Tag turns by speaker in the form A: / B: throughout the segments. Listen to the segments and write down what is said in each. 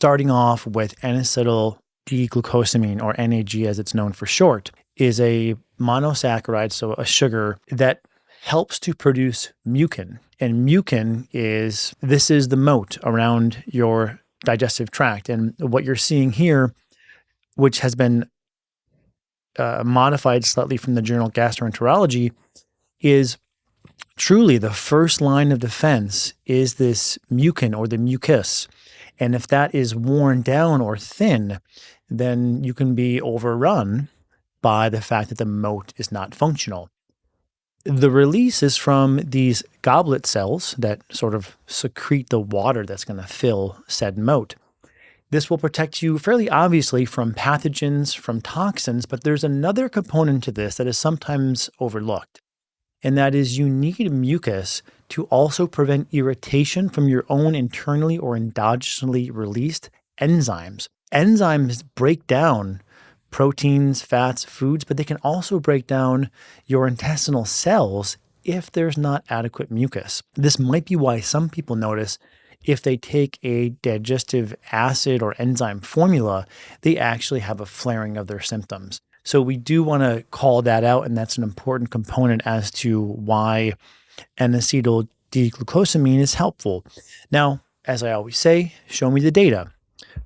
A: starting off with N-acetyl D-glucosamine, or NAG as it's known for short, is a monosaccharide, so a sugar that helps to produce mucin. And mucin is the moat around your digestive tract. And what you're seeing here, which has been modified slightly from the journal Gastroenterology, is truly the first line of defense is this mucin or the mucus. And if that is worn down or thin, then you can be overrun by the fact that the moat is not functional. The release is from these goblet cells that sort of secrete the water that's going to fill said moat. This will protect you fairly obviously from pathogens, from toxins, but there's another component to this that is sometimes overlooked. And that is you need mucus to also prevent irritation from your own internally or endogenously released enzymes. Enzymes break down proteins, fats, foods, but they can also break down your intestinal cells if there's not adequate mucus. This might be why some people notice if they take a digestive acid or enzyme formula, they actually have a flaring of their symptoms. So we do want to call that out, and that's an important component as to why N-acetyl D-glucosamine is helpful. Now, as I always say, show me the data.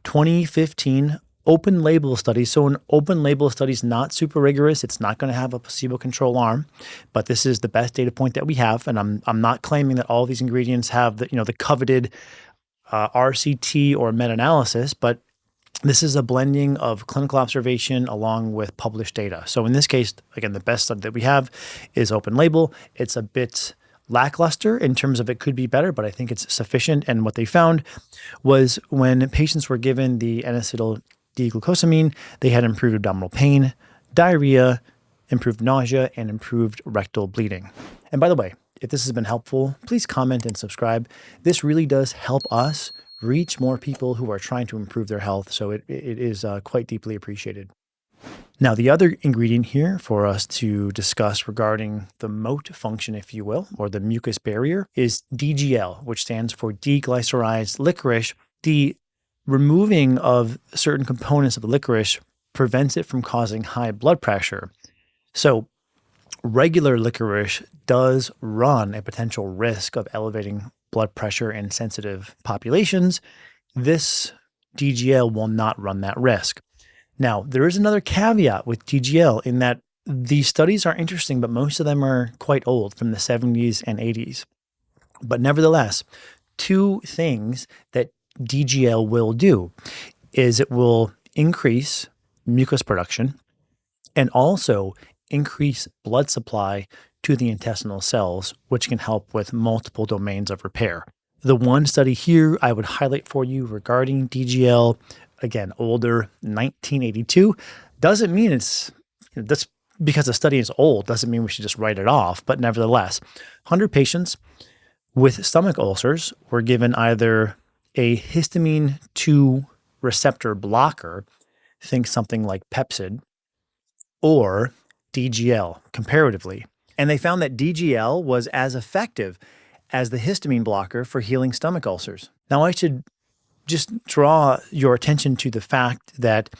A: 2015 open label study. So an open label study is not super rigorous. It's not going to have a placebo control arm, but this is the best data point that we have. And I'm not claiming that all these ingredients have the coveted RCT or meta-analysis, but this is a blending of clinical observation along with published data. So in this case, again, the best study that we have is open label. It's a bit lackluster in terms of it could be better, but I think it's sufficient. And what they found was when patients were given the N-acetyl D-glucosamine, they had improved abdominal pain, diarrhea, improved nausea, and improved rectal bleeding. And by the way, if this has been helpful, please comment and subscribe. This really does help us reach more people who are trying to improve their health, so it is quite deeply appreciated. Now, the other ingredient here for us to discuss regarding the moat function, if you will, or the mucus barrier, is DGL, which stands for Deglycyrrhized licorice. The removing of certain components of the licorice prevents it from causing high blood pressure. So regular licorice does run a potential risk of elevating blood pressure in sensitive populations. This DGL will not run that risk. Now, there is another caveat with DGL in that these studies are interesting, but most of them are quite old, from the 70s and 80s. But nevertheless, two things that DGL will do is it will increase mucus production and also increase blood supply to the intestinal cells, which can help with multiple domains of repair. The one study here I would highlight for you regarding DGL, again, older, 1982, doesn't mean that's because the study is old, doesn't mean we should just write it off. But nevertheless, 100 patients with stomach ulcers were given either a histamine 2 receptor blocker, think something like Pepcid, or DGL comparatively. And they found that DGL was as effective as the histamine blocker for healing stomach ulcers. Now, I should just draw your attention to the fact that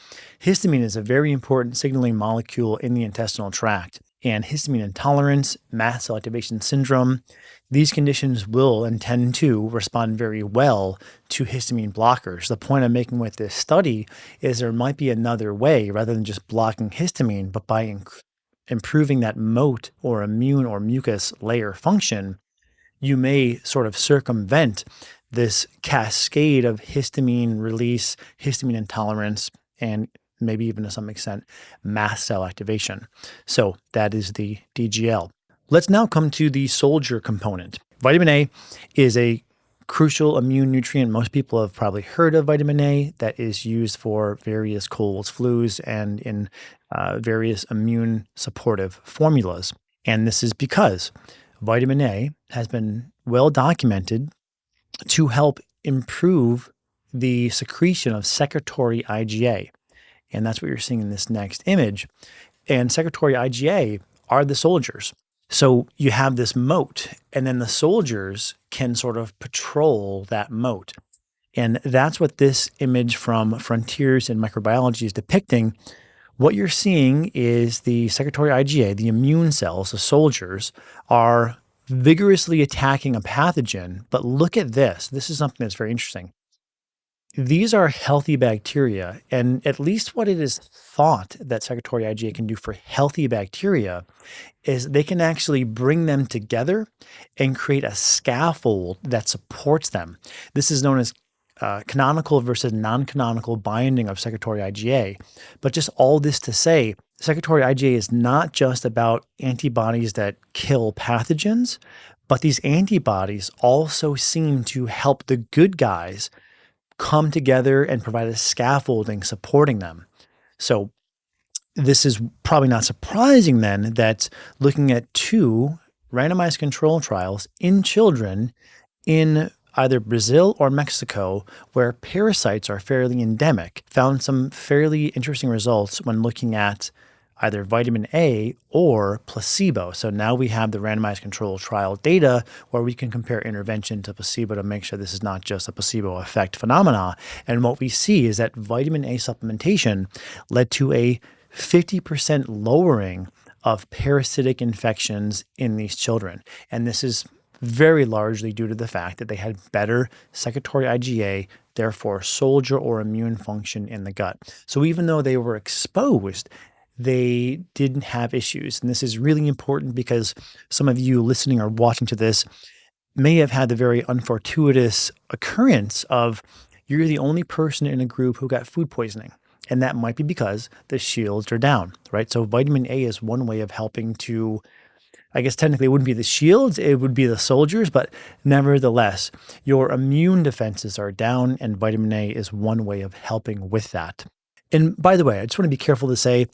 A: histamine is a very important signaling molecule in the intestinal tract. And histamine intolerance, mast cell activation syndrome, these conditions will and tend to respond very well to histamine blockers. The point I'm making with this study is there might be another way, rather than just blocking histamine, but by improving that moat or immune or mucus layer function, you may sort of circumvent this cascade of histamine release, histamine intolerance, and maybe even to some extent, mast cell activation. So that is the DGL. Let's now come to the soldier component. Vitamin A is a crucial immune nutrient. Most people have probably heard of vitamin A that is used for various colds, flus, and in various immune supportive formulas. And this is because vitamin A has been well documented to help improve the secretion of secretory IgA. And that's what you're seeing in this next image. And secretory IgA are the soldiers. So you have this moat, and then the soldiers can sort of patrol that moat. And that's what this image from Frontiers in Microbiology is depicting. What you're seeing is the secretory IgA, the immune cells, the soldiers, are vigorously attacking a pathogen. But look at this. This is something that's very interesting. These are healthy bacteria, and at least what it is thought that secretory IgA can do for healthy bacteria is they can actually bring them together and create a scaffold that supports them. This is known as canonical versus non-canonical binding of secretory IgA. But just all this to say, secretory IgA is not just about antibodies that kill pathogens, but these antibodies also seem to help the good guys come together and provide a scaffolding supporting them. So this is probably not surprising then that looking at 2 randomized control trials in children in either Brazil or Mexico, where parasites are fairly endemic, found some fairly interesting results when looking at either vitamin A or placebo. So now we have the randomized control trial data where we can compare intervention to placebo to make sure this is not just a placebo effect phenomena. And what we see is that vitamin A supplementation led to a 50% lowering of parasitic infections in these children. And this is very largely due to the fact that they had better secretory IgA, therefore soldier or immune function in the gut. So even though they were exposed, they didn't have issues. And this is really important because some of you listening or watching to this may have had the very unfortuitous occurrence of you're the only person in a group who got food poisoning. And that might be because the shields are down, right? So vitamin A is one way of helping to, I guess technically it wouldn't be the shields, it would be the soldiers, but nevertheless, your immune defenses are down and vitamin A is one way of helping with that. And by the way, I just want to be careful to say,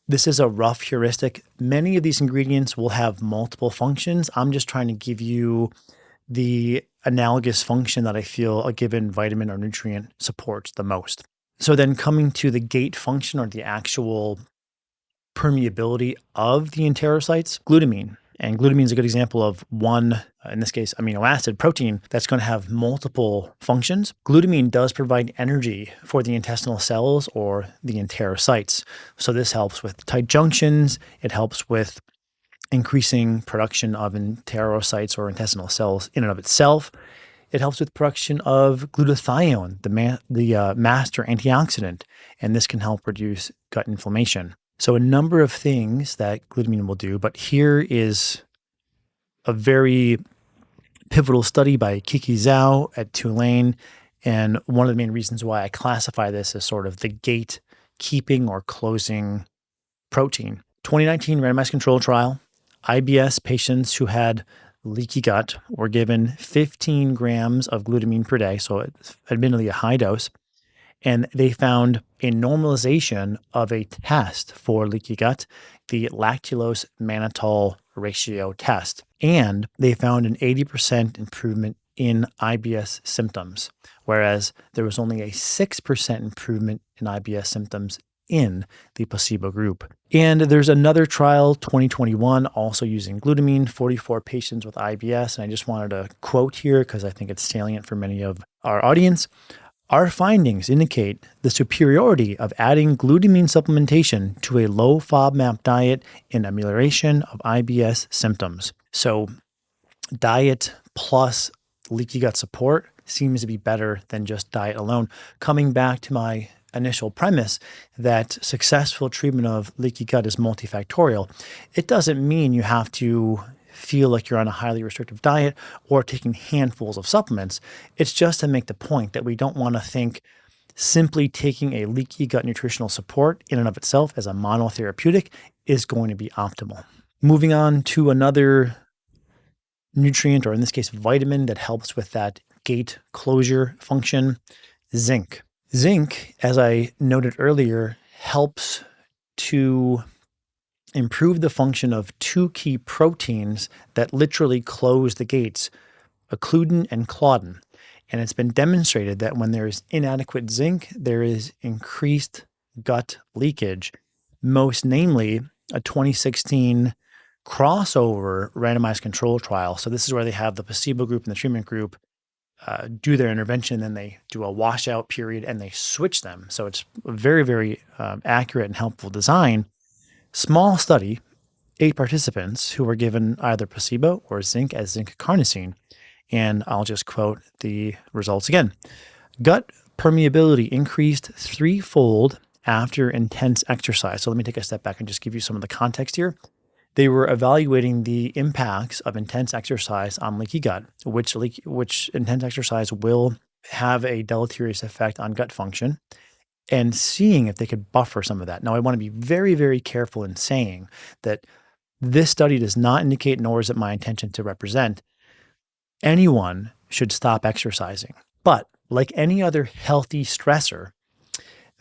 A: this is a rough heuristic. Many of these ingredients will have multiple functions. I'm just trying to give you the analogous function that I feel a given vitamin or nutrient supports the most. So then coming to the gate function or the actual permeability of the enterocytes, glutamine. And glutamine is a good example of one, in this case, amino acid protein that's going to have multiple functions. Glutamine does provide energy for the intestinal cells or the enterocytes. So this helps with tight junctions. It helps with increasing production of enterocytes or intestinal cells in and of itself. It helps with production of glutathione, the master antioxidant, and this can help reduce gut inflammation. So a number of things that glutamine will do, but here is a very pivotal study by Kiki Zhao at Tulane, and one of the main reasons why I classify this as sort of the gate keeping or closing protein. 2019 randomized control trial, IBS patients who had leaky gut were given 15 grams of glutamine per day, so it's admittedly a high dose. And they found a normalization of a test for leaky gut, the lactulose mannitol ratio test. And they found an 80% improvement in IBS symptoms, whereas there was only a 6% improvement in IBS symptoms in the placebo group. And there's another trial, 2021, also using glutamine, 44 patients with IBS. And I just wanted to quote here because I think it's salient for many of our audience. Our findings indicate the superiority of adding glutamine supplementation to a low FODMAP diet in amelioration of IBS symptoms. So diet plus leaky gut support seems to be better than just diet alone. Coming back to my initial premise that successful treatment of leaky gut is multifactorial, it doesn't mean you have to feel like you're on a highly restrictive diet or taking handfuls of supplements. It's just to make the point that we don't want to think simply taking a leaky gut nutritional support in and of itself as a monotherapeutic is going to be optimal. Moving on to another nutrient, or in this case, vitamin that helps with that gate closure function, zinc. Zinc, as I noted earlier, helps to improve the function of 2 key proteins that literally close the gates, occludin and claudin. And it's been demonstrated that when there is inadequate zinc, there is increased gut leakage, most namely a 2016 crossover randomized control trial. So this is where they have the placebo group and the treatment group do their intervention, then they do a washout period and they switch them. So it's a very, very accurate and helpful design. Small study, 8 participants who were given either placebo or zinc as zinc carnosine. And I'll just quote the results again. Gut permeability increased 3-fold after intense exercise. So let me take a step back and just give you some of the context here. They were evaluating the impacts of intense exercise on leaky gut, which intense exercise will have a deleterious effect on gut function, and seeing if they could buffer some of that. Now, I want to be very, very careful in saying that this study does not indicate, nor is it my intention to represent, anyone should stop exercising. But like any other healthy stressor,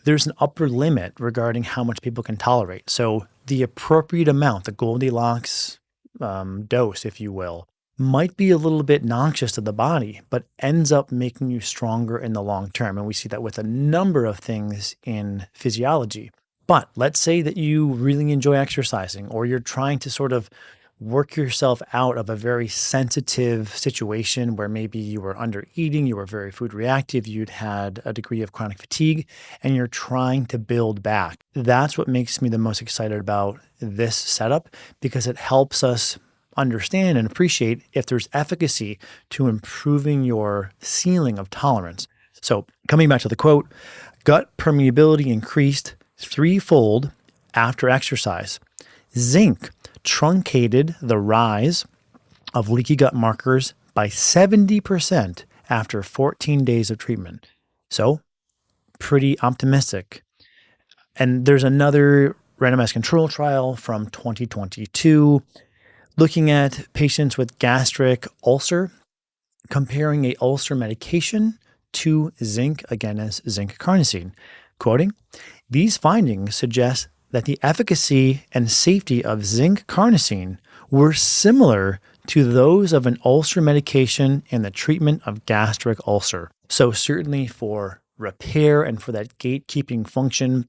A: there's an upper limit regarding how much people can tolerate. So the appropriate amount, the Goldilocks dose, if you will, might be a little bit noxious to the body, but ends up making you stronger in the long term. And we see that with a number of things in physiology. But let's say that you really enjoy exercising, or you're trying to sort of work yourself out of a very sensitive situation where maybe you were under eating, you were very food reactive, you'd had a degree of chronic fatigue, and you're trying to build back. That's what makes me the most excited about this setup, because it helps us understand and appreciate if there's efficacy to improving your ceiling of tolerance. So coming back to the quote, gut permeability increased 3-fold after exercise. Zinc truncated the rise of leaky gut markers by 70% after 14 days of treatment. So pretty optimistic. And there's another randomized control trial from 2022 looking at patients with gastric ulcer, comparing a ulcer medication to zinc, again as zinc carnosine. Quoting, "These findings suggest that the efficacy and safety of zinc carnosine were similar to those of an ulcer medication in the treatment of gastric ulcer." So certainly for repair and for that gatekeeping function,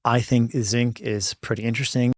A: I think zinc is pretty interesting.